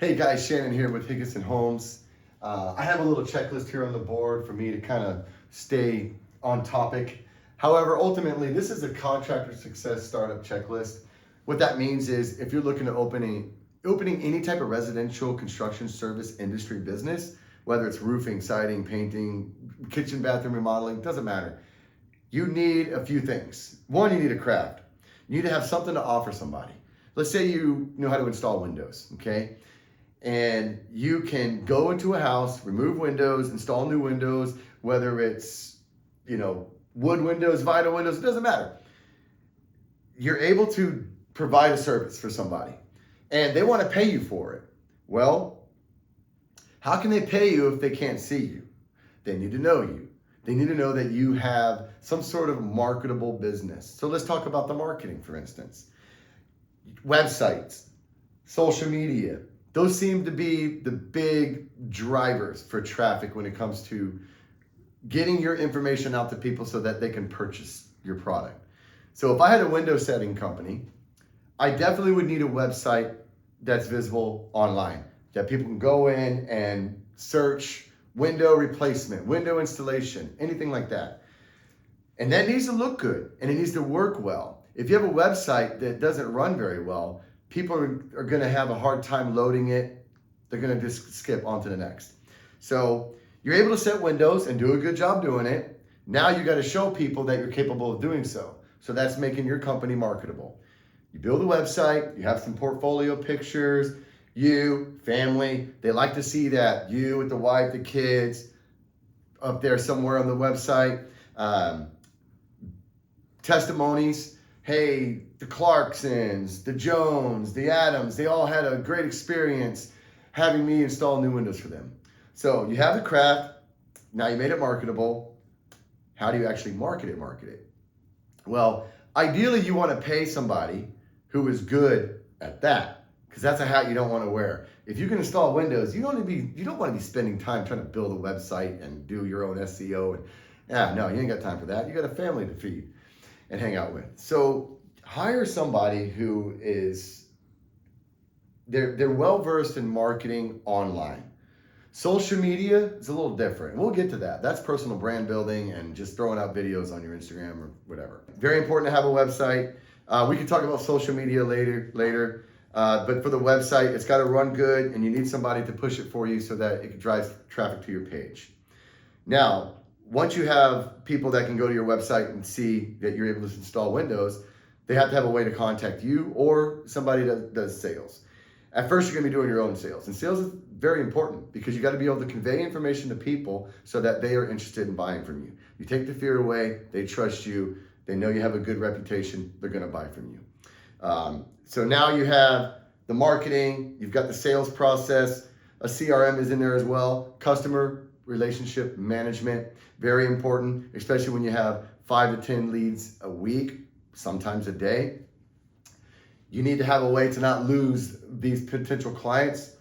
Hey guys, Shannon here with Higginson Homes. I have a little checklist here on the board for me to kind of stay on topic. However, ultimately, this is a contractor success startup checklist. What that means is if you're looking to opening any type of residential construction service industry business, whether it's roofing, siding, painting, kitchen, bathroom remodeling, doesn't matter. You need a few things. One, you need a craft. You need to have something to offer somebody. Let's say you know how to install windows, okay? And you can go into a house, remove windows, install new windows, whether it's, wood windows, vinyl windows, it doesn't matter. You're able to provide a service for somebody and they want to pay you for it. Well, how can they pay you if they can't see you? They need to know you. They need to know that you have some sort of marketable business. So let's talk about the marketing, for instance. Websites, social media, those seem to be the big drivers for traffic when it comes to getting your information out to people so that they can purchase your product. So if I had a window setting company, I definitely would need a website that's visible online, that people can go in and search window replacement, window installation, anything like that. And that needs to look good and it needs to work well. If you have a website that doesn't run very well, people are going to have a hard time loading it. They're going to just skip on to the next. So you're able to set windows and do a good job doing it. Now you got to show people that you're capable of doing so. So that's making your company marketable. You build a website, you have some portfolio pictures, you, family, they like to see that. You with the wife, the kids, up there somewhere on the website. Testimonies. Hey, the Clarksons, the Jones, the Adams, they all had a great experience having me install new windows for them. So you have the craft, now you made it marketable. How do you actually market it? Well, ideally you want to pay somebody who is good at that, because that's a hat you don't want to wear. If you can install windows, you don't want to be spending time trying to build a website and do your own SEO. No, you ain't got time for that. You got a family to feed and hang out with. So hire somebody who is, they're well-versed in marketing online. Social media is a little different. We'll get to that. That's personal brand building and just throwing out videos on your Instagram or whatever. Very important to have a website. We can talk about social media later. But for the website, it's got to run good and you need somebody to push it for you so that it drives traffic to your page. Now, once you have people that can go to your website and see that you're able to install windows, they have to have a way to contact you or somebody that does sales. At first, you're going to be doing your own sales. And sales is very important because you got to be able to convey information to people so that they are interested in buying from you. You take the fear away, they trust you, they know you have a good reputation, they're going to buy from you. So now you have the marketing, you've got the sales process, a CRM is in there as well, customer relationship management, very important, especially when you have 5 to 10 leads a week, sometimes a day. You need to have a way to not lose these potential clients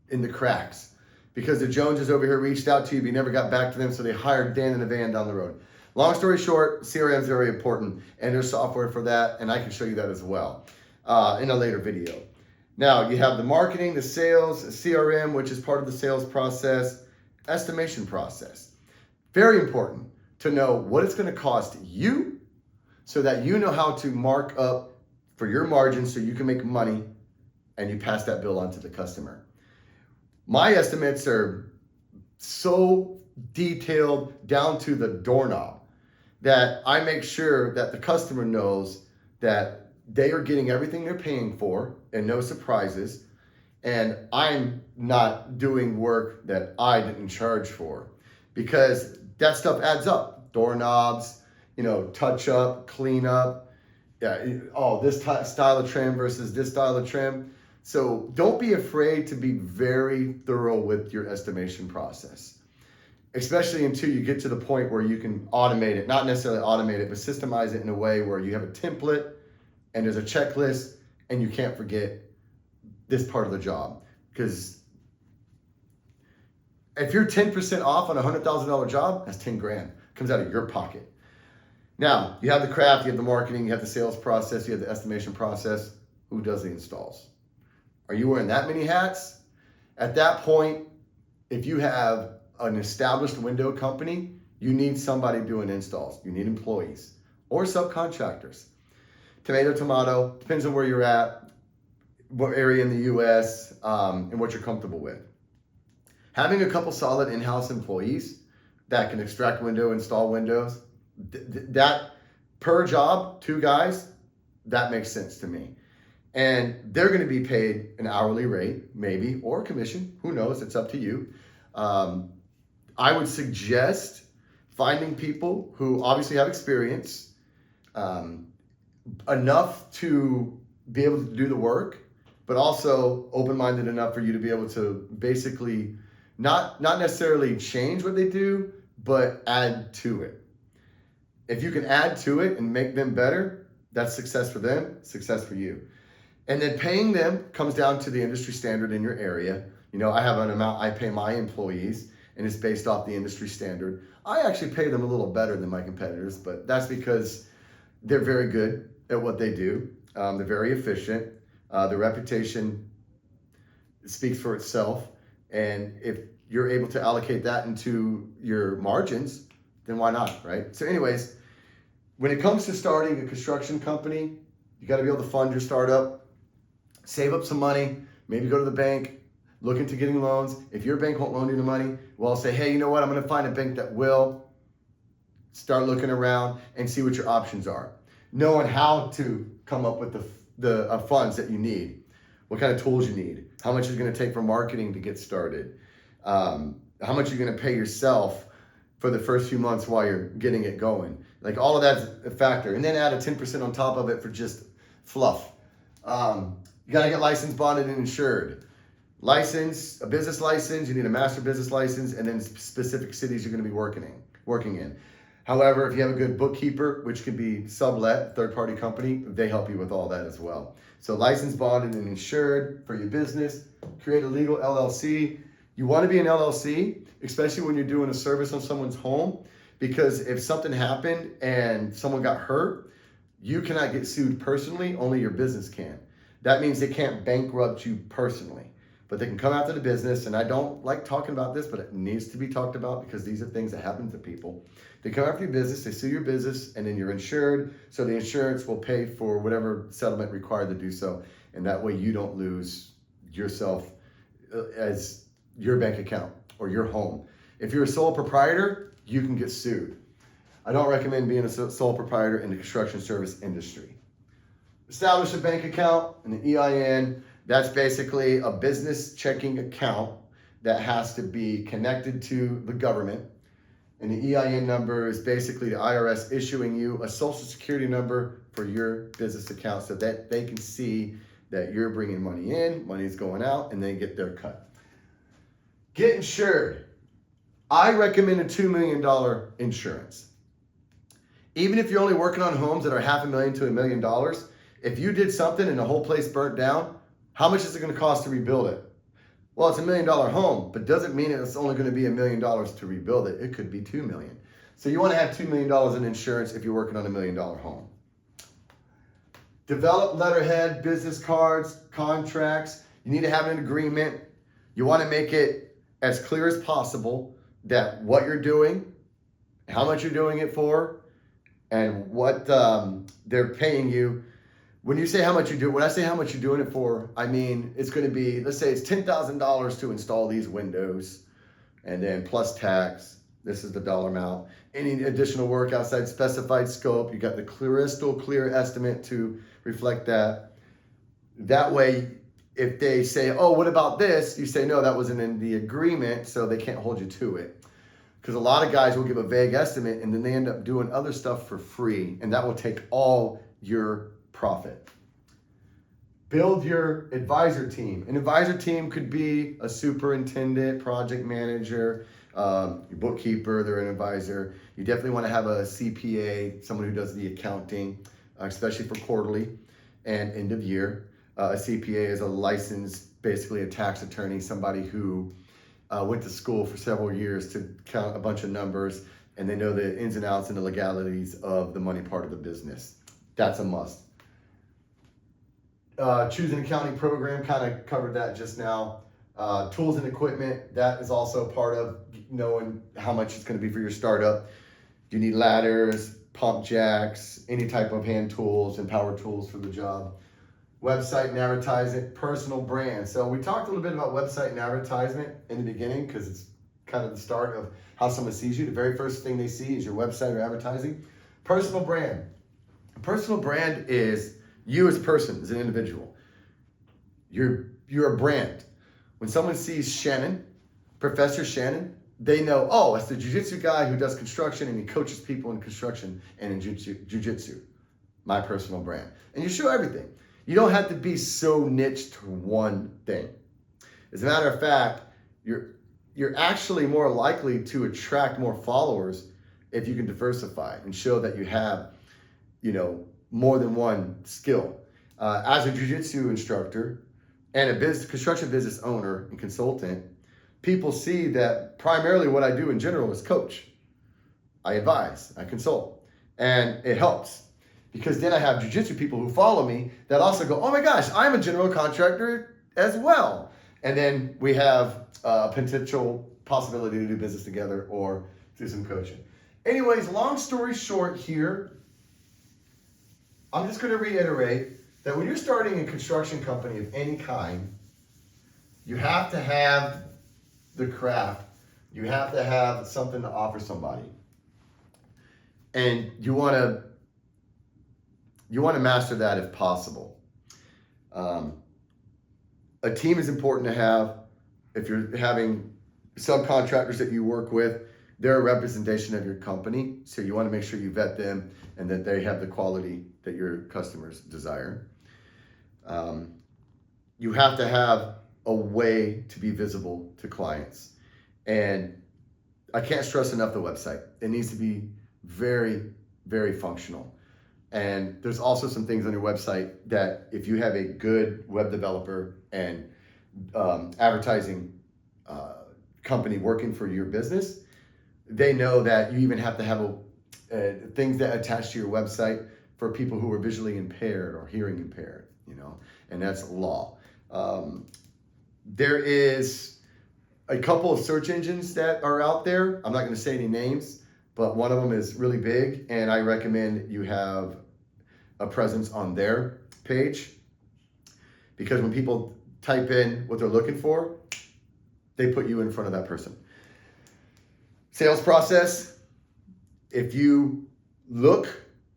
in the cracks because the Joneses over here reached out to you, but you never got back to them, so they hired Dan in a van down the road. Long story short, CRM is very important, and there's software for that, and I can show you that as well in a later video. Now, you have the marketing, the sales, CRM, which is part of the sales process, estimation process. Very important to know what it's going to cost you so that you know how to mark up for your margin so you can make money and you pass that bill on to the customer. My estimates are so detailed down to the doorknob that I make sure that the customer knows that they are getting everything they're paying for and no surprises. And I'm not doing work that I didn't charge for because that stuff adds up. Doorknobs, touch up, clean up. This style of trim versus this style of trim. So don't be afraid to be very thorough with your estimation process, especially until you get to the point where you can automate it, not necessarily automate it, but systemize it in a way where you have a template and there's a checklist and you can't forget this part of the job. Because if you're 10% off on a $100,000 job, that's 10 grand. Comes out of your pocket. Now, you have the craft, you have the marketing, you have the sales process, you have the estimation process. Who does the installs? Are you wearing that many hats? At that point, if you have an established window company, you need somebody doing installs. You need employees or subcontractors. Tomato, depends on where you're at, what area in the US, and what you're comfortable with. Having a couple solid in-house employees that can extract window, install windows, that per job, 2 guys, that makes sense to me. And they're going to be paid an hourly rate, maybe, or commission. Who knows? It's up to you. I would suggest finding people who obviously have experience, enough to be able to do the work, but also open-minded enough for you to be able to basically not necessarily change what they do, but add to it. If you can add to it and make them better, that's success for them, success for you. And then paying them comes down to the industry standard in your area. You know, I have an amount I pay my employees, and it's based off the industry standard. I actually pay them a little better than my competitors, but that's because they're very good at what they do. They're very efficient. The reputation speaks for itself. And if you're able to allocate that into your margins, then why not, right? So anyways, when it comes to starting a construction company, you got to be able to fund your startup, save up some money, maybe go to the bank, look into getting loans. If your bank won't loan you the money, well, say, hey, you know what? I'm going to find a bank that will. Start looking around and see what your options are. Knowing how to come up with the funds that you need, what kind of tools you need, how much it's going to take for marketing to get started, how much you're going to pay yourself for the first few months while you're getting it going. Like all of that's a factor. And then add a 10% on top of it for just fluff. You got to get licensed, bonded, and insured. License, a business license, you need a master business license, and then specific cities you're going to be working in. However, if you have a good bookkeeper, which can be sublet, third-party company, they help you with all that as well. So licensed, bonded, and insured for your business. Create a legal LLC. You want to be an LLC, especially when you're doing a service on someone's home, because if something happened and someone got hurt, you cannot get sued personally, only your business can. That means they can't bankrupt you personally, but they can come after the business. And I don't like talking about this, but it needs to be talked about because these are things that happen to people. They come after your business, they sue your business, and then you're insured. So the insurance will pay for whatever settlement required to do so. And that way you don't lose yourself as your bank account or your home. If you're a sole proprietor, you can get sued. I don't recommend being a sole proprietor in the construction service industry. Establish a bank account and an EIN. That's basically a business checking account that has to be connected to the government. And the EIN number is basically the IRS issuing you a social security number for your business account so that they can see that you're bringing money in, money's going out, and they get their cut. Get insured. I recommend a $2 million insurance. Even if you're only working on homes that are $500,000 to $1 million, if you did something and the whole place burnt down, how much is it going to cost to rebuild it? Well, it's $1 million home, but doesn't mean it's only going to be $1 million to rebuild it. It could be $2 million. So you want to have $2 million in insurance if you're working on $1 million home. Develop letterhead, business cards, contracts. You need to have an agreement. You want to make it as clear as possible that what you're doing, how much you're doing it for, and what they're paying you. When you say how much you do, when I say how much you're doing it for, I mean, it's going to be, let's say it's $10,000 to install these windows, and then plus tax, this is the dollar amount. Any additional work outside specified scope, you got the crystal clear estimate to reflect that. That way, if they say, oh, what about this? You say, no, that wasn't in the agreement, so they can't hold you to it. Because a lot of guys will give a vague estimate, and then they end up doing other stuff for free, and that will take all your profit. Build your advisor team. An advisor team could be a superintendent, project manager, your bookkeeper, they're an advisor. You definitely want to have a CPA, someone who does the accounting, especially for quarterly and end of year. A CPA is a licensed, basically a tax attorney, somebody who went to school for several years to count a bunch of numbers, and they know the ins and outs and the legalities of the money part of the business. That's a must. Choose an accounting program, kind of covered that just now. Tools and equipment, that is also part of knowing how much it's going to be for your startup. You need ladders, pump jacks, any type of hand tools and power tools for the job. Website and advertising, personal brand. So we talked a little bit about website and advertisement in the beginning because it's kind of the start of how someone sees you. The very first thing they see is your website or advertising. Personal brand. A personal brand is you as a person, as an individual. You're a brand. When someone sees Shannon, Professor Shannon, they know, oh, it's the jiu-jitsu guy who does construction and he coaches people in construction and in jiu-jitsu. My personal brand. And you show everything. You don't have to be so niche to one thing. As a matter of fact, you're actually more likely to attract more followers if you can diversify and show that you have, more than one skill. As a jiu-jitsu instructor and a construction business owner and consultant, people see that primarily what I do in general is coach. I advise, I consult, and it helps. Because then I have jiu-jitsu people who follow me that also go, oh my gosh, I'm a general contractor as well. And then we have a potential possibility to do business together or do some coaching. Anyways, long story short here, I'm just going to reiterate that when you're starting a construction company of any kind, you have to have the craft. You have to have something to offer somebody. And you want to master that if possible. A team is important to have. If you're having subcontractors that you work with, they're a representation of your company. So you want to make sure you vet them and that they have the quality that your customers desire. You have to have a way to be visible to clients. And I can't stress enough the website. It needs to be very, very functional. And there's also some things on your website that if you have a good web developer and advertising company working for your business, they know that you even have to have things that attach to your website for people who are visually impaired or hearing impaired, and that's law. There is a couple of search engines that are out there. I'm not going to say any names, but one of them is really big, and I recommend you have a presence on their page, because when people type in what they're looking for, they put you in front of that person. Sales process, if you look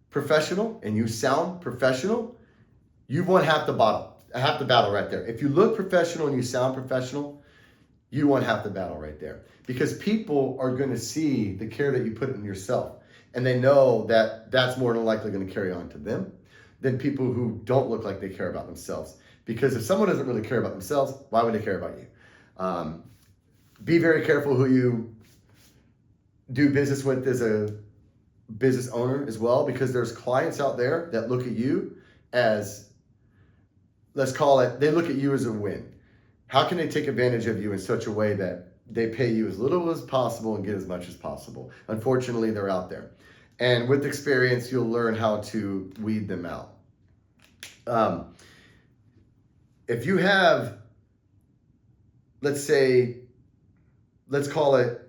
professional and you sound professional, you've won half the battle right there. If you look professional and you sound professional, you won half the battle right there, because people are going to see the care that you put in yourself, and they know that that's more than likely going to carry on to them than people who don't look like they care about themselves. Because if someone doesn't really care about themselves, why would they care about you? Be very careful who you do business with as a business owner as well, because there's clients out there that look at you as, let's call it, they look at you as a win. How can they take advantage of you in such a way that they pay you as little as possible and get as much as possible? Unfortunately, they're out there. And with experience, you'll learn how to weed them out. If you have, let's call it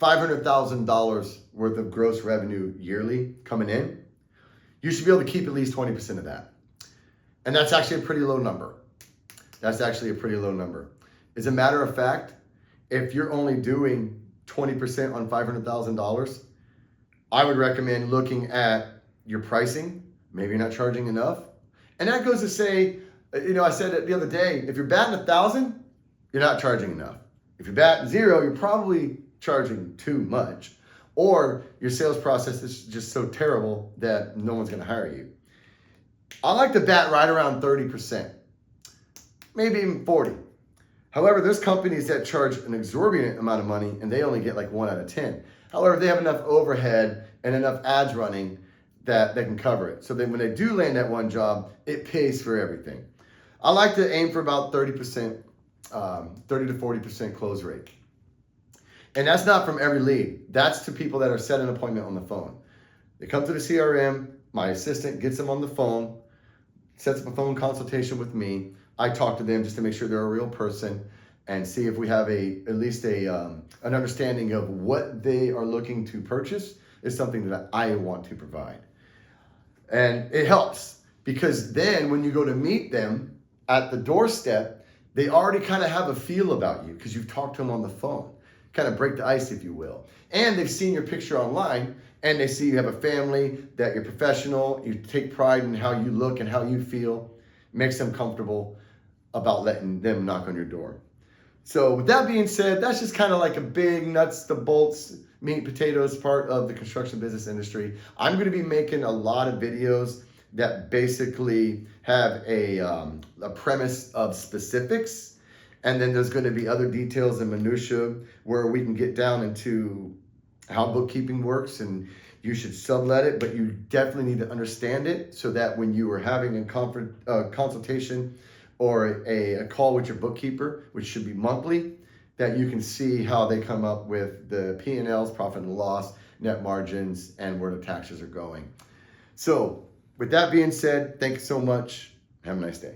$500,000 worth of gross revenue yearly coming in, you should be able to keep at least 20% of that. And that's actually a pretty low number. As a matter of fact, if you're only doing 20% on $500,000, I would recommend looking at your pricing. Maybe you're not charging enough. And that goes to say, I said it the other day, if you're batting 1,000, you're not charging enough. If you're batting 0, you're probably charging too much. Or your sales process is just so terrible that no one's going to hire you. I like to bat right around 30%, maybe even 40. However, there's companies that charge an exorbitant amount of money and they only get like 1 out of 10. However, they have enough overhead and enough ads running that they can cover it. So then when they do land that one job, it pays for everything. I like to aim for about 30%, 30 to 40% close rate. And that's not from every lead. That's to people that are set an appointment on the phone. They come to the CRM, my assistant gets them on the phone, sets up a phone consultation with me. I talk to them just to make sure they're a real person and see if we have at least an understanding of what they are looking to purchase is something that I want to provide. And it helps because then when you go to meet them at the doorstep, they already kind of have a feel about you because you've talked to them on the phone. Kind of break the ice, if you will. And they've seen your picture online and they see you have a family, that you're professional, you take pride in how you look and how you feel, makes them comfortable about letting them knock on your door. So with that being said, that's just kind of like a big nuts to bolts, meat and potatoes part of the construction business industry. I'm going to be making a lot of videos that basically have a premise of specifics. And then there's going to be other details and minutia where we can get down into how bookkeeping works, and you should sublet it, but you definitely need to understand it so that when you are having a consultation or a call with your bookkeeper, which should be monthly, that you can see how they come up with the P&Ls, profit and loss, net margins, and where the taxes are going. So with that being said, thank you so much. Have a nice day.